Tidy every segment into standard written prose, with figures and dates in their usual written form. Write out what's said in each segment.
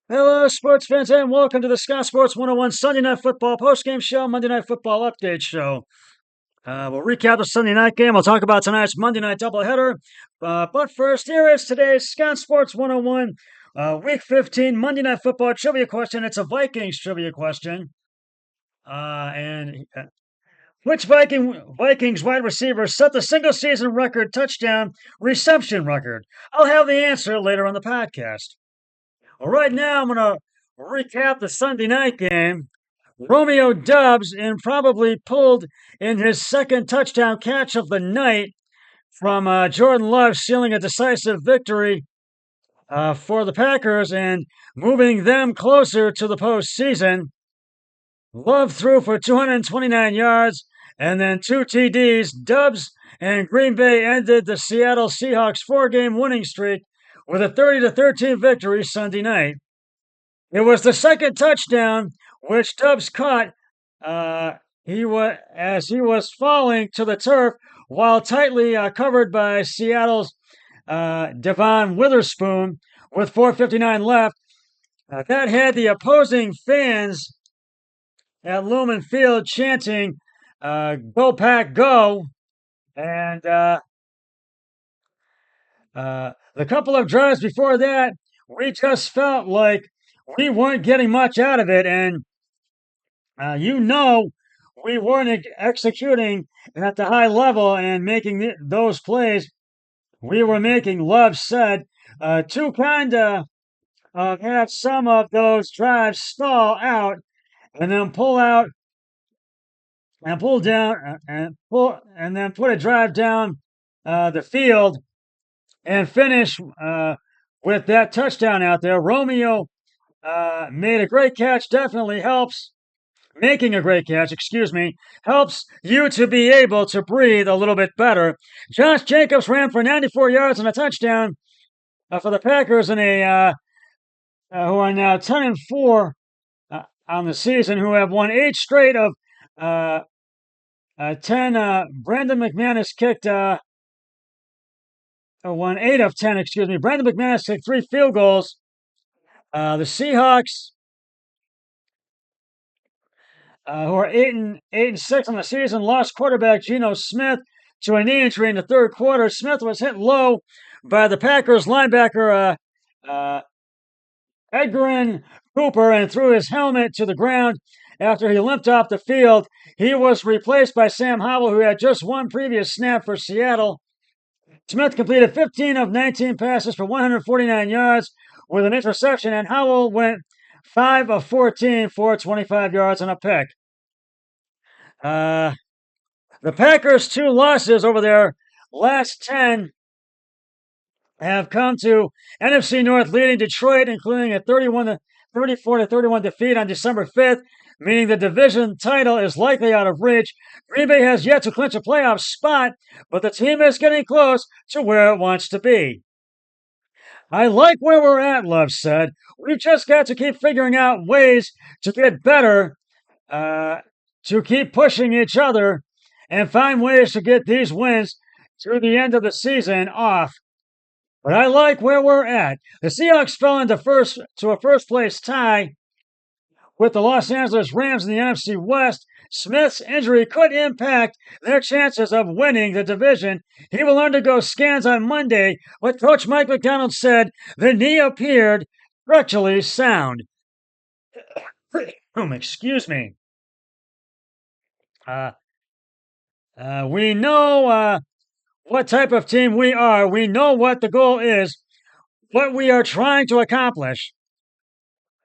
Hello, sports fans, and welcome to the Scott Sports 101 Sunday Night Football postgame show, Monday Night Football update show. We'll recap the Sunday night game. We'll talk about tonight's Monday night doubleheader. But first, here is today's Scott Sports 101 Week 15 Monday Night Football trivia question. It's a Vikings trivia question. Which Vikings wide receiver set the single season record touchdown reception record? I'll have the answer later on the podcast. Well, right now, I'm going to recap the Sunday night game. Romeo Doubs probably pulled in his second touchdown catch of the night from Jordan Love, sealing a decisive victory for the Packers and moving them closer to the postseason. Love threw for 229 yards and then 2 TDs. Doubs and Green Bay ended the Seattle Seahawks 4-game winning streak with a 30-13 victory Sunday night. It was the second touchdown which Doubs caught. As he was falling to the turf while tightly covered by Seattle's Devon Witherspoon with 4:59 left. That had the opposing fans at Lumen Field chanting, "Go Pack, go!" And the couple of drives before that, we just felt like we weren't getting much out of it. And we weren't executing at the high level and making those plays we were making. Love said to kind of have some of those drives stall out and then pull out and pull down and then put a drive down the field and finish with that touchdown out there. Romeo made a great catch, definitely helps. Making a great catch, helps you to be able to breathe a little bit better. Josh Jacobs ran for 94 yards and a touchdown for the Packers who are now 10-4 on the season, who have won 8 straight of 10. Brandon McManus kicked won 8 of 10. Brandon McManus kicked 3 field goals. The Seahawks, who are 8-6 on the season, lost quarterback Geno Smith to a knee injury in the third quarter. Smith was hit low by the Packers linebacker Edgerrin Cooper and threw his helmet to the ground after he limped off the field. He was replaced by Sam Howell, who had just one previous snap for Seattle. Smith completed 15 of 19 passes for 149 yards with an interception, and Howell went 5 of 14 for 25 yards and a pick. The Packers' 2 losses over their last 10 have come to NFC North leading Detroit, including a 34-31 defeat on December 5th, meaning the division title is likely out of reach. Green Bay has yet to clinch a playoff spot, but the team is getting close to where it wants to be. I like where we're at, Love said. We've just got to keep figuring out ways to get better, to keep pushing each other, and find ways to get these wins through the end of the season off. But I like where we're at. The Seahawks fell into a first-place tie with the Los Angeles Rams in the NFC West. Smith's injury could impact their chances of winning the division. He will undergo scans on Monday, but Coach Mike McDonald said the knee appeared structurally sound. Excuse me. We know what type of team we are. We know what the goal is, what we are trying to accomplish.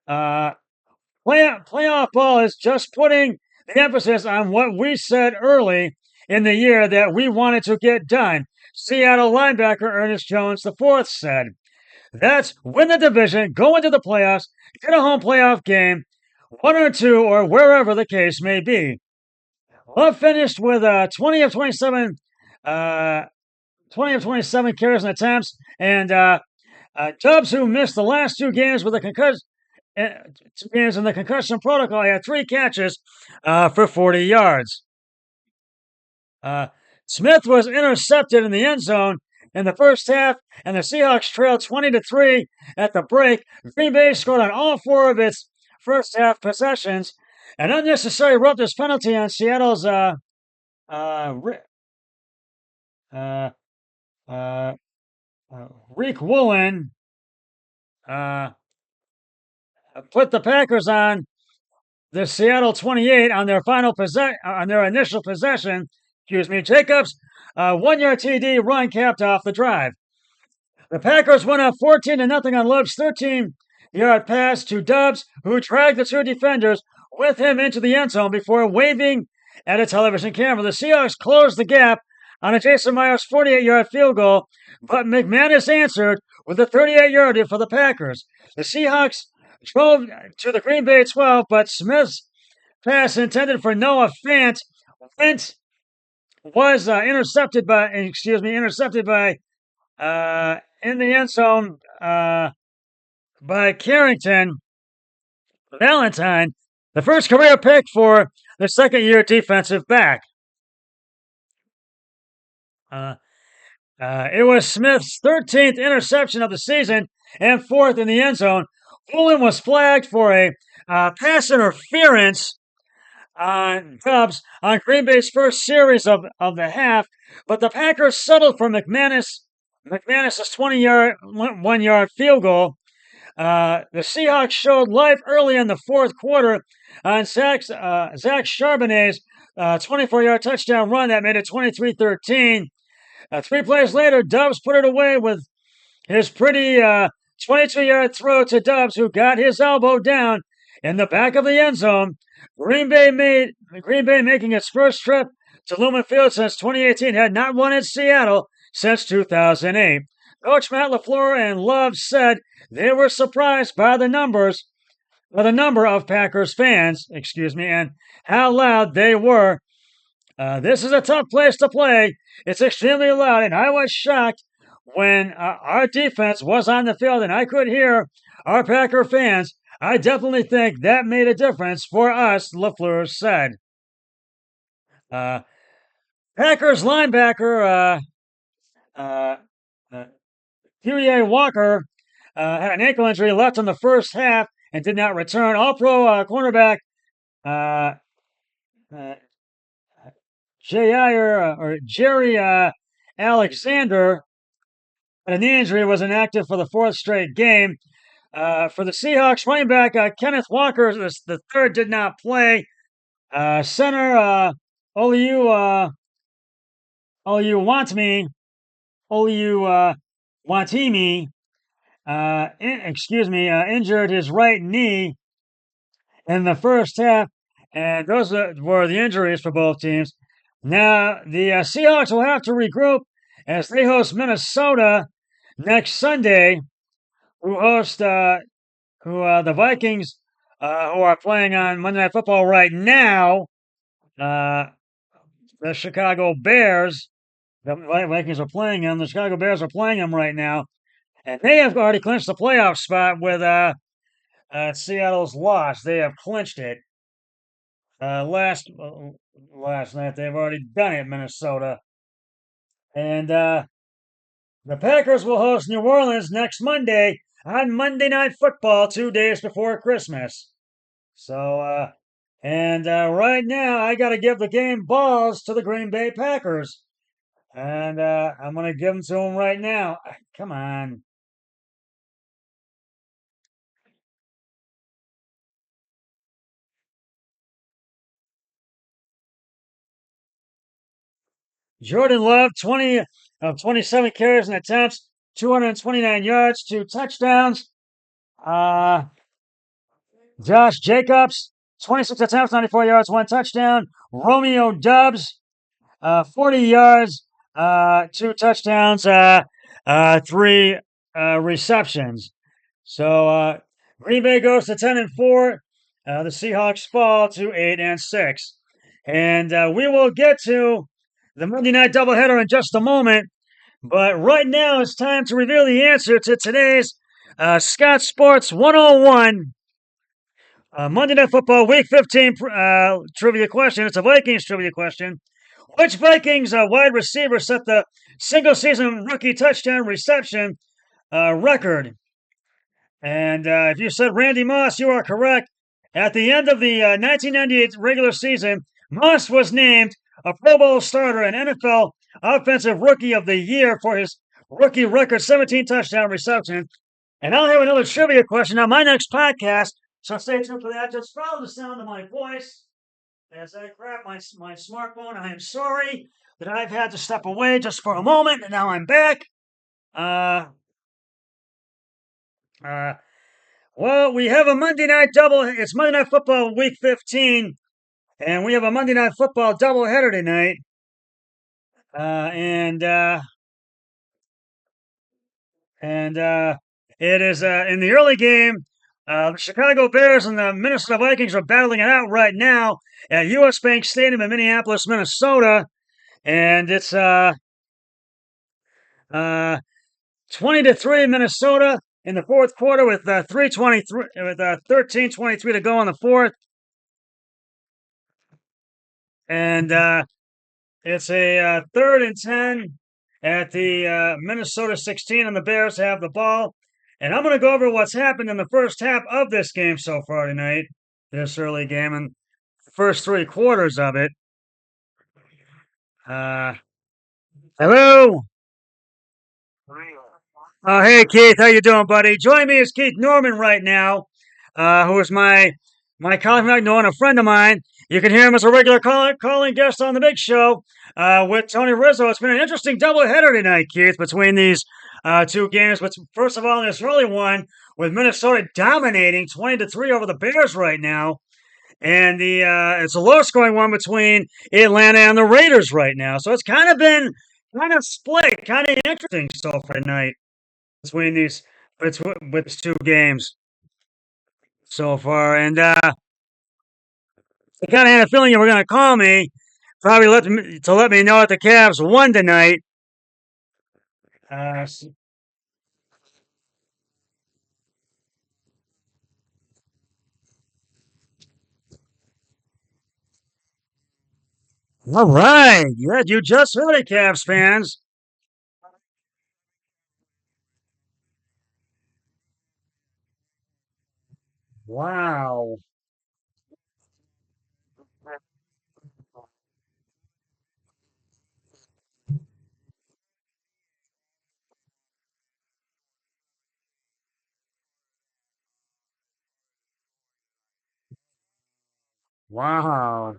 Playoff ball is just putting the emphasis on what we said early in the year that we wanted to get done. Seattle linebacker Ernest Jones IV said, "That's win the division, go into the playoffs, get a home playoff game, 1 or 2, or wherever the case may be." Love finished with 20 of 27 carries and attempts, and Doubs, who missed the last 2 games with a concussion, games in the concussion protocol, had 3 catches for 40 yards. Smith was intercepted in the end zone in the first half, and the Seahawks trailed 20-3 at the break. Green Bay scored on all 4 of its first half possessions. An unnecessary roughness penalty on Seattle's uh, Reek Woolen put the Packers on the Seattle 28 on their on their initial possession. Jacobs' 1-yard TD run capped off the drive. The Packers went up 14-0 on Love's 13-yard pass to Doubs, who dragged the 2 defenders with him into the end zone before waving at a television camera. The Seahawks closed the gap on a Jason Myers 48-yard field goal, but McManus answered with a 38-yarder for the Packers. The Seahawks drove to the Green Bay 12, but Smith's pass intended for Noah Fant was intercepted by in the end zone by Carrington Valentine, the first career pick for the second-year defensive back. It was Smith's 13th interception of the season and 4th in the end zone. Woolen was flagged for a pass interference on Doubs on Green Bay's first series of the half, but the Packers settled for McManus' 20-yard, 1-yard field goal. The Seahawks showed life early in the fourth quarter on Zach Charbonnet's 24-yard touchdown run that made it 23-13. 3 plays later, Doubs put it away with his pretty 22-yard throw to Doubs, who got his elbow down in the back of the end zone. Green Bay making its first trip to Lumen Field since 2018 had not won in Seattle since 2008. Coach Matt LaFleur and Love said they were surprised by the number of Packers fans, and how loud they were. This is a tough place to play. It's extremely loud, and I was shocked when our defense was on the field and I could hear our Packer fans. I definitely think that made a difference for us, LaFleur said. Packers linebacker Huey Walker had an ankle injury, left in the first half, and did not return. All-Pro cornerback Jerry Alexander had a knee injury, was inactive for the 4th straight game. For the Seahawks, running back Kenneth Walker, the third, did not play. Center Wantimi injured his right knee in the first half, and those were the injuries for both teams. Now, the Seahawks will have to regroup as they host Minnesota next Sunday, who the Vikings, who are playing on Monday Night Football right now. The Chicago Bears, the Vikings are playing them. The Chicago Bears are playing them right now, and they have already clinched the playoff spot with Seattle's loss. They have clinched it. Last night they've already done it, Minnesota, and the Packers will host New Orleans next Monday on Monday Night Football, 2 days before Christmas. So, right now I got to give the game balls to the Green Bay Packers, and I'm going to give them to them right now. Come on. Jordan Love, 20 of 27 carries and attempts, 229 yards, 2 touchdowns. Josh Jacobs, 26 attempts, 94 yards, 1 touchdown. Romeo Doubs, 40 yards, 2 touchdowns, 3 receptions. So Green Bay goes to 10-4. The Seahawks fall to 8-6. And we will get to the Monday night doubleheader in just a moment. But right now it's time to reveal the answer to today's Scott Sports 101 Monday Night Football Week 15 trivia question. It's a Vikings trivia question. Which Vikings wide receiver set the single season rookie touchdown reception record. And if you said Randy Moss, you are correct. At the end of the 1998 regular season, Moss was named a Pro Bowl starter and NFL Offensive Rookie of the Year for his rookie record 17 touchdown reception. And I'll have another trivia question on my next podcast, so stay tuned for that. Just follow the sound of my voice as I grab my smartphone. I am sorry that I've had to step away just for a moment, and now I'm back. Uh, uh, well, we have a Monday night double. It's Monday Night Football Week 15, and we have a Monday Night Football doubleheader tonight. Uh, and uh, and it is in the early game. The Chicago Bears and the Minnesota Vikings are battling it out right now at U.S. Bank Stadium in Minneapolis, Minnesota, and it's uh, 20-3 Minnesota in the fourth quarter with 13:23 to go in the fourth, and it's a 3rd and 10 at the Minnesota 16, and the Bears have the ball. And I'm going to go over what's happened in the first half of this game so far tonight, this early game, and the first 3 quarters of it. Uh, hello. Hey Keith, how you doing, buddy? Joining me is Keith Norman right now, who is my colleague from Norton, a friend of mine. You can hear him as a regular calling guest on the Big Show with Tony Rizzo. It's been an interesting doubleheader tonight, Keith, between these 2 games. But first of all, this early one with Minnesota dominating 20-3 over the Bears right now, and the it's a low-scoring one between Atlanta and the Raiders right now. So it's kind of been kind of split, kind of interesting so far tonight between these with these 2 games so far. And I kind of had a feeling you were going to call me, probably to let me know that the Cavs won tonight. Uh, all right, yeah, you just heard it, Cavs fans. Wow, wow.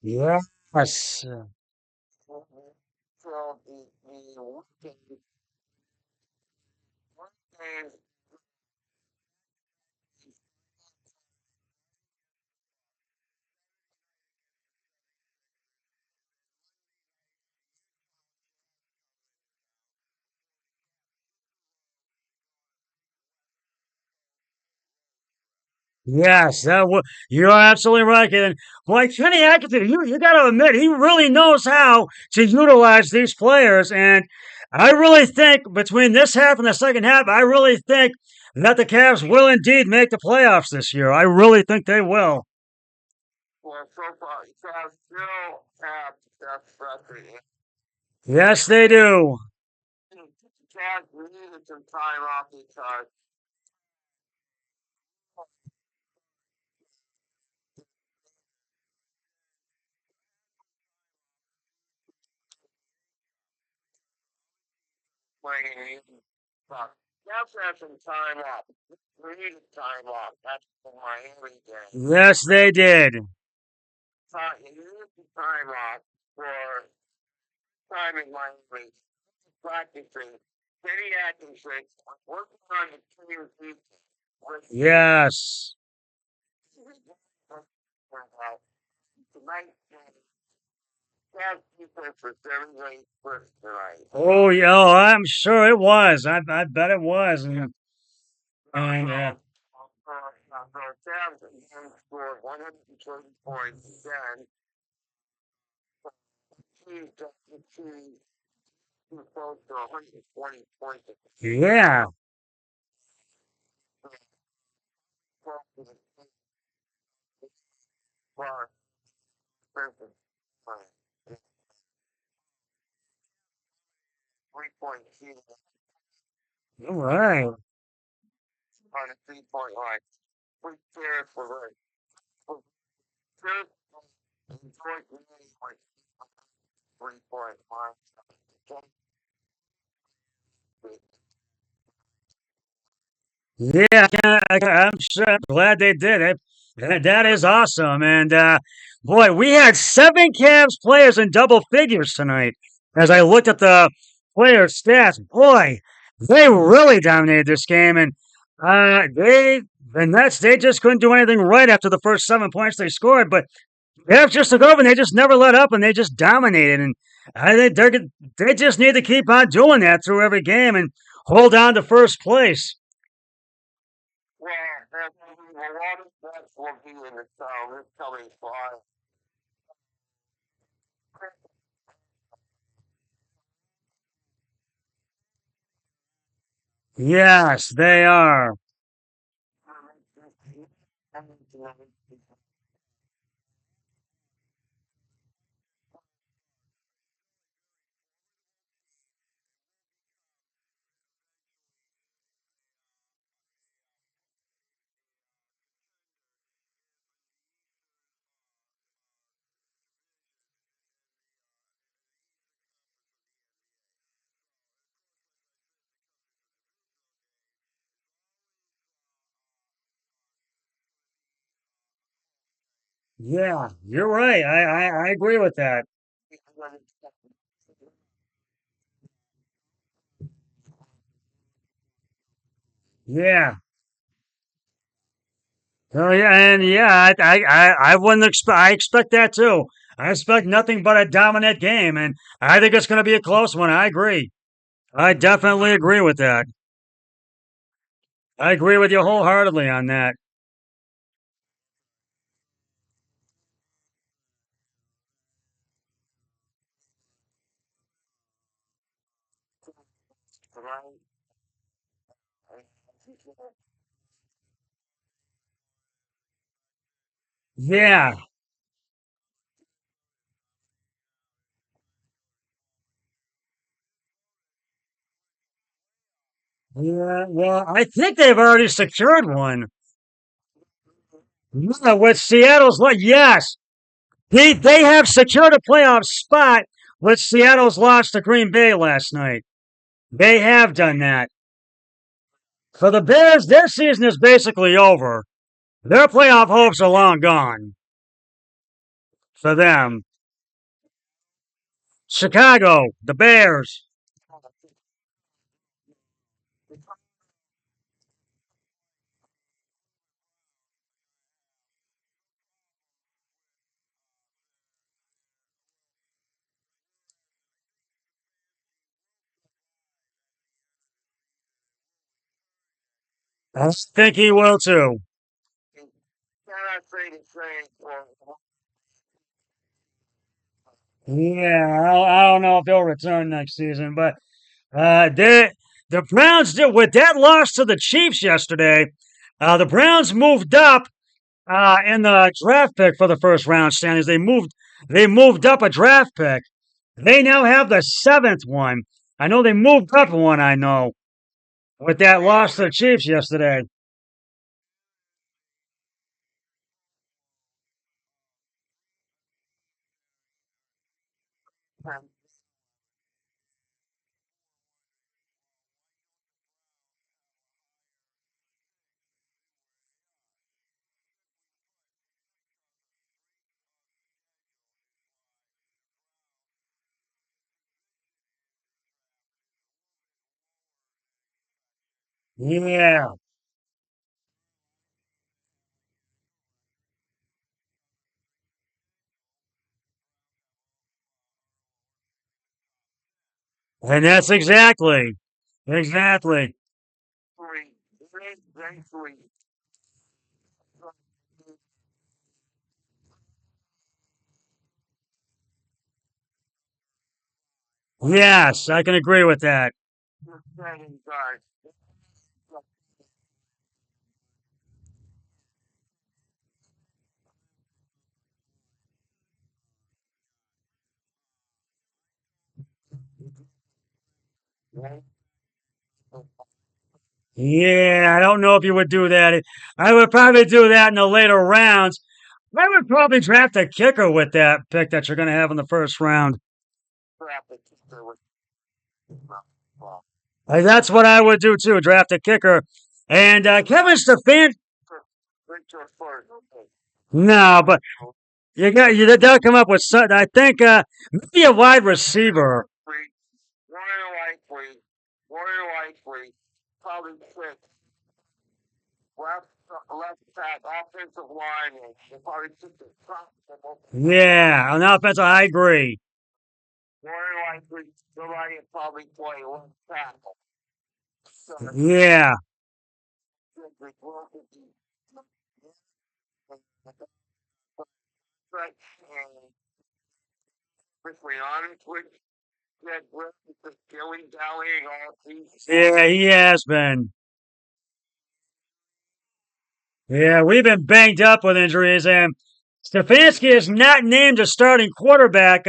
Yes. Yes, you're absolutely right, and boy, Kenny Atkinson, you got to admit he really knows how to utilize these players, and I really think between this half and the second half, I really think that the Cavs will indeed make the playoffs this year. I really think they will. Yes, they do. Yes, they did. Yes. Oh, yeah, oh, I'm sure it was. I bet it was. And yeah, all right. Yeah, I'm sure. I'm glad they did it. That is awesome. And boy, we had seven Cavs players in double figures tonight. As I looked at the player stats, boy, they really dominated this game. And the Nets, they just couldn't do anything right after the first 7 points they scored. But Cavs just took over and they just never let up and they just dominated. And I think they just need to keep on doing that through every game and hold on to first place. Yes, they are. Yeah, you're right. I agree with that. Yeah. Oh yeah, and yeah, I wouldn't expect. I expect that too. I expect nothing but a dominant game, and I think it's going to be a close one. I agree. I definitely agree with that. I agree with you wholeheartedly on that. Yeah, yeah. Well, I think they've already secured one. Yeah, with Seattle's like yes, they have secured a playoff spot with Seattle's loss to Green Bay last night. They have done that. For the Bears, their season is basically over. Their playoff hopes are long gone for them. Chicago, the Bears. I think he will too. Yeah, I don't know if he'll return next season, but the Browns did with that loss to the Chiefs yesterday. The Browns moved up in the draft pick for the first round standings. They moved up a draft pick. They now have the seventh one. I know they moved up one. I know with that loss to the Chiefs yesterday. Yeah. And that's exactly. Yes, I can agree with that. Yeah, I don't know if you would do that. I would probably do that in the later rounds. I would probably draft a kicker with that pick that you're going to have in the first round. That's what I would do too. Draft a kicker. And Kevin Stefan. No, but they'll come up with something. I think maybe a wide receiver. Yeah, on offense, I agree. Yeah, yeah, he has been. Yeah, we've been banged up with injuries, and Stefanski is not named a starting quarterback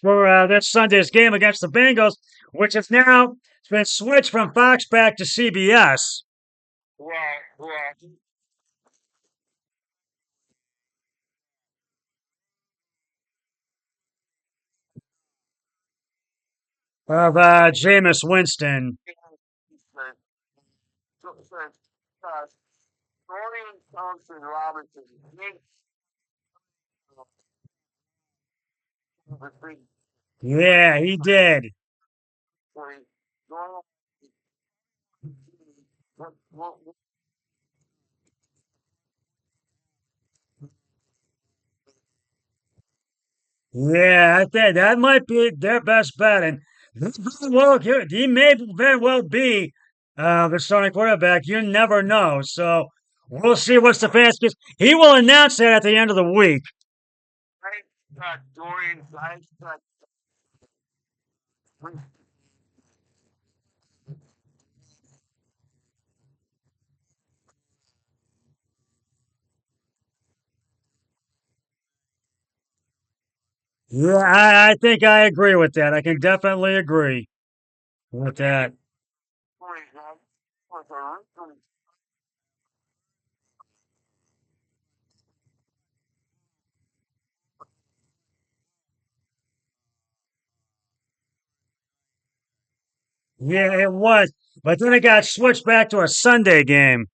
for this Sunday's game against the Bengals, which has now been switched from Fox back to CBS. Of Jameis Winston. Yeah, he did. Yeah, I think that might be their best bet, and well, he may very well be the starting quarterback. You never know. So we'll see what Stefanski. He will announce that at the end of the week. Yeah, I think I agree with that. I can definitely agree with that. Yeah, it was, but then it got switched back to a Sunday game.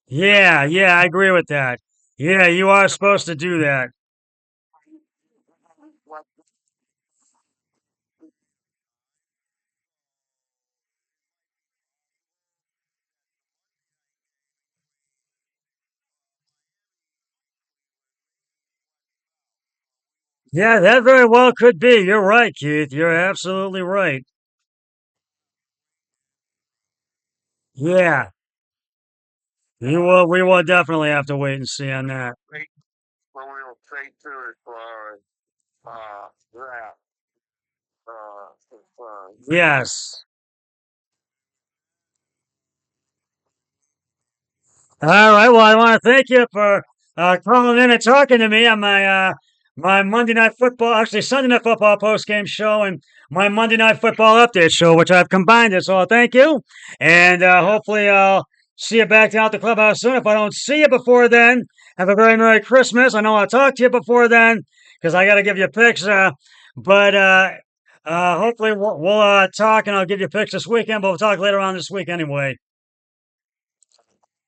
Yeah, yeah, I agree with that. Yeah, you are supposed to do that. Yeah, that very well could be. You're right, Keith. You're absolutely right. Yeah, you will. We will definitely have to wait and see on that. Yes. All right. Well, I want to thank you for calling in and talking to me on my Monday Night Football, actually Sunday Night Football post game show and my Monday Night Football update show, which I've combined it. So thank you, and hopefully I'll see you back down at the clubhouse soon. If I don't see you before then, have a very Merry Christmas. I know I'll talk to you before then because I got to give you picks. But Hopefully we'll talk and I'll give you picks this weekend, but we'll talk later on this week anyway.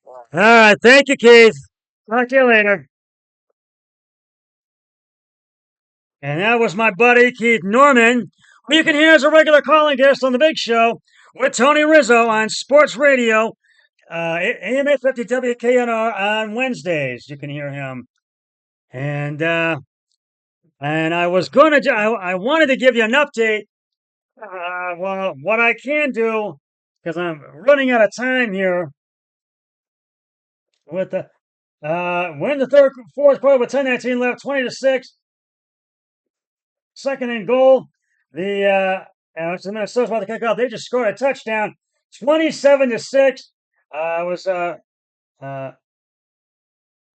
All right. Thank you, Keith. Talk to you later. And that was my buddy, Keith Norman, who you can hear as a regular calling guest on The Big Show with Tony Rizzo on Sports Radio, AM 850 WKNR on Wednesdays. You can hear him. And I was going to, I wanted to give you an update. Well, what I can do, because I'm running out of time here with the, we're in the fourth quarter with 10:19 left, 20-6. Second and goal. The Minnesota's about to kick off. They just scored a touchdown, 27-6. Was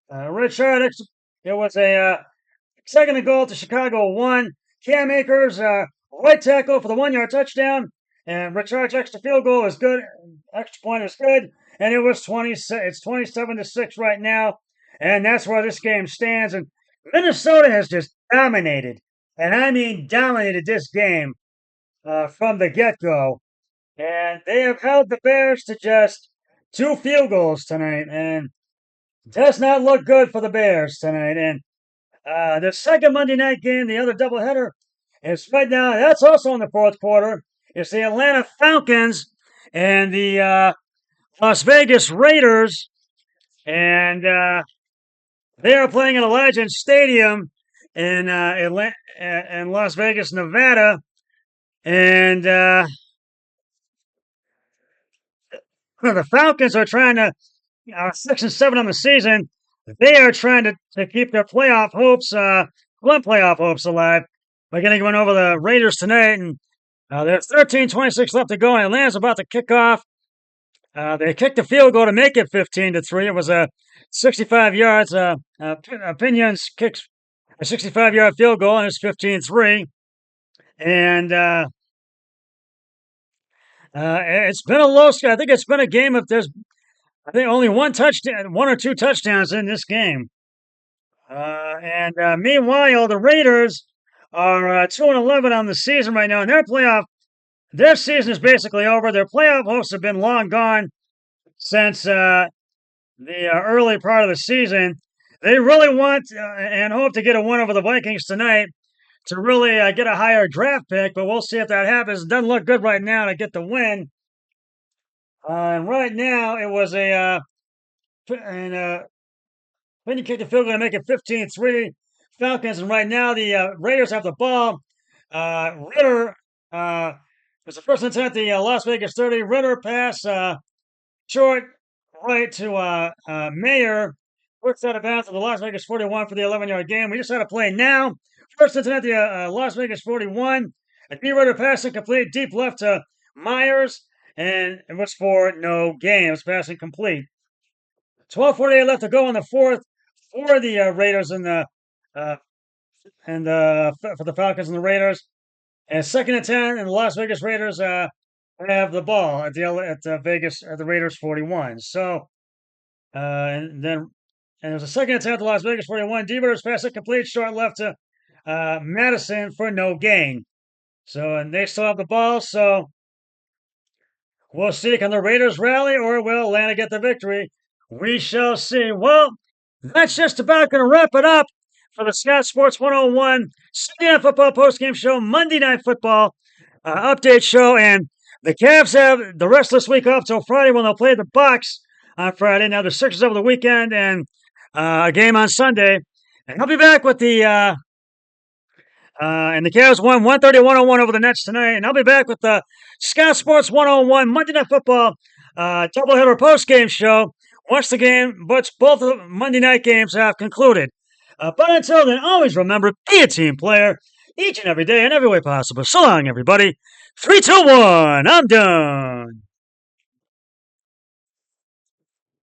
Richard. It was a second and goal to Chicago 1. Cam Akers, right tackle for the 1-yard touchdown, and Richard's extra field goal is good. Extra point is good, and it was 26. It's 27-6 right now, and that's where this game stands. And Minnesota has just dominated. And I mean dominated this game from the get-go. And they have held the Bears to just 2 field goals tonight. And does not look good for the Bears tonight. And the second Monday night game, the other doubleheader, is right now. That's also in the fourth quarter. It's the Atlanta Falcons and the Las Vegas Raiders. And they are playing at Allegiant Stadium in Las Vegas, Nevada, and the Falcons are trying to 6-7 on the season. They are trying to keep their playoff hopes, playoff hopes alive by getting one over the Raiders tonight. And there's 13:26 left to go. And Atlanta's about to kick off. They kicked the field goal to make it 15-3. It was 65 yards. Pinions kicks a 65-yard field goal, and it's 15-3. And it's been a low score. I think it's been a game of there's, I think, only one or two touchdowns in this game. And meanwhile, the Raiders are 2-11 on the season right now, and their season is basically over. Their playoff hopes have been long gone since the early part of the season. They really want and hope to get a win over the Vikings tonight to really get a higher draft pick, but we'll see if that happens. It doesn't look good right now to get the win. And right now, it was when you kick the field goal to make it 15-3 Falcons, and right now the Raiders have the ball. Ritter was the first intent at the Las Vegas 30. Ritter pass short right to Mayer. Works out of bounds to the Las Vegas 41 for the 11-yard game. We just had a play now. First intent at the Las Vegas 41. A D-Ritter pass incomplete, deep left to Myers, and it was for no gain. It was passing complete. 12:48 left to go in the fourth for the Raiders and for the Falcons and the Raiders. And second and 10, and the Las Vegas Raiders have the ball at the Raiders 41. So, and there's a second attempt at the Las Vegas 41. D-Ritter's pass complete, short left to Madison for no gain. So, and they still have the ball. So, we'll see. Can the Raiders rally or will Atlanta get the victory? We shall see. Well, that's just about going to wrap it up for the Scott Sports 101 Sunday Night Football postgame show, Monday Night Football update show. And the Cavs have the rest of this week off till Friday when they'll play the Bucs on Friday. Now the Sixers over the weekend and a game on Sunday. And I'll be back with the and the Cavs won 130-101 over the Nets tonight. And I'll be back with the Scott Sports 101 Monday Night Football doubleheader postgame show once the game, but both of the Monday night games have concluded. But until then, always remember, be a team player each and every day in every way possible. So long, everybody. 3, 2, 1. I'm done.